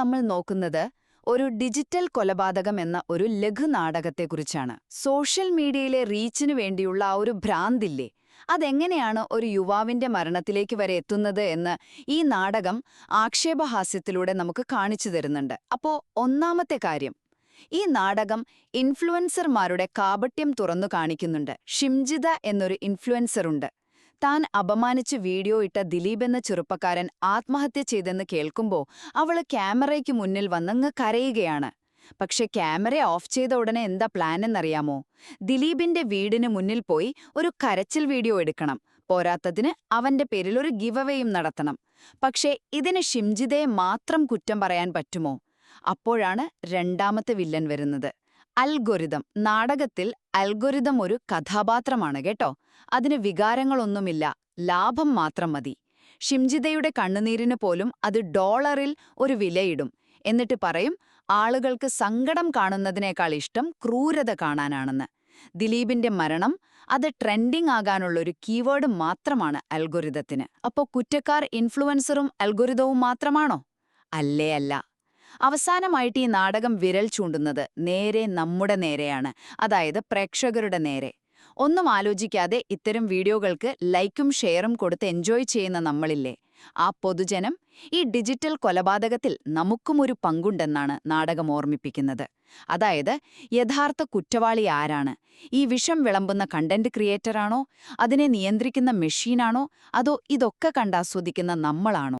നമ്മൾ നോക്കുന്നത് ഒരു ഡിജിറ്റൽ കൊലപാതകം എന്ന ഒരു ലഘുനാടകത്തെക്കുറിച്ചാണ്. സോഷ്യൽ മീഡിയയിലെ റീച്ചിനു വേണ്ടിയുള്ള ആ ഒരു ഭ്രാന്തില്ലേ, അതെങ്ങനെയാണ് ഒരു യുവാവിന്റെ മരണത്തിലേക്ക് വരെ എത്തുന്നത് എന്ന് ഈ നാടകം ആക്ഷേപഹാസ്യത്തിലൂടെ നമുക്ക് കാണിച്ചു തരുന്നുണ്ട്. അപ്പോ ഒന്നാമത്തെ കാര്യം, ഈ നാടകം ഇൻഫ്ലുവൻസർമാരുടെ കാപട്യം തുറന്നു കാണിക്കുന്നുണ്ട്. ഷിംജിത എന്നൊരു ഇൻഫ്ലുവൻസറുണ്ട്. താൻ അപമാനിച്ച് വീഡിയോ ഇട്ട ദിലീപ് എന്ന ചെറുപ്പക്കാരൻ ആത്മഹത്യ ചെയ്തെന്ന് കേൾക്കുമ്പോൾ അവള് ക്യാമറയ്ക്ക് മുന്നിൽ വന്നങ്ങ് കരയുകയാണ്. പക്ഷെ ക്യാമറ ഓഫ് ചെയ്ത ഉടനെ എന്താ പ്ലാൻ എന്നറിയാമോ? ദിലീപിന്റെ വീടിന് മുന്നിൽ പോയി ഒരു കരച്ചിൽ വീഡിയോ എടുക്കണം. പോരാത്തതിന് അവന്റെ പേരിൽ ഒരു ഗിവവേയും നടത്തണം. പക്ഷേ ഇതിന് ഷിംജിതയെ മാത്രം കുറ്റം പറയാൻ പറ്റുമോ? അപ്പോഴാണ് രണ്ടാമത്തെ വില്ലൻ വരുന്നത്, അൽഗോരിതം. നാടകത്തിൽ അൽഗോരിതം ഒരു കഥാപാത്രമാണ് കേട്ടോ. അതിന് വികാരങ്ങളൊന്നുമില്ല, ലാഭം മാത്രം മതി. ഷിംജിതയുടെ കണ്ണുനീരിന് പോലും അത് ഡോളറിൽ ഒരു വിലയിടും. എന്നിട്ട് പറയും ആളുകൾക്ക് സങ്കടം കാണുന്നതിനേക്കാൾ ഇഷ്ടം ക്രൂരത കാണാനാണെന്ന്. ദിലീപിന്റെ മരണം അത് ട്രെൻഡിംഗ് ആകാനുള്ളൊരു കീവേഡ് മാത്രമാണ് അൽഗോരിതത്തിന്. അപ്പോ കുറ്റക്കാർ ഇൻഫ്ലുവൻസറും അൽഗോരിതവും മാത്രമാണോ? അല്ലേ അല്ല. അവസാനമായിട്ട് ഈ നാടകം വിരൽ ചൂണ്ടുന്നത് നേരെ നമ്മുടെ നേരെയാണ്, അതായത് പ്രേക്ഷകരുടെ നേരെ. ഒന്നും ആലോചിക്കാതെ ഇത്തരം വീഡിയോകൾക്ക് ലൈക്കും ഷെയറും കൊടുത്ത് എൻജോയ് ചെയ്യുന്ന നമ്മളില്ലേ, ആ പൊതുജനം. ഈ ഡിജിറ്റൽ കൊലപാതകത്തിൽ നമുക്കും ഒരു പങ്കുണ്ടെന്നാണ് നാടകം ഓർമ്മിപ്പിക്കുന്നത്. അതായത് യഥാർത്ഥ കുറ്റവാളി ആരാണ്? ഈ വിഷം വിളമ്പുന്ന കണ്ടന്റ് ക്രിയേറ്ററാണോ, അതിനെ നിയന്ത്രിക്കുന്ന മെഷീനാണോ, അതോ ഇതൊക്കെ കണ്ടാസ്വദിക്കുന്ന നമ്മളാണോ?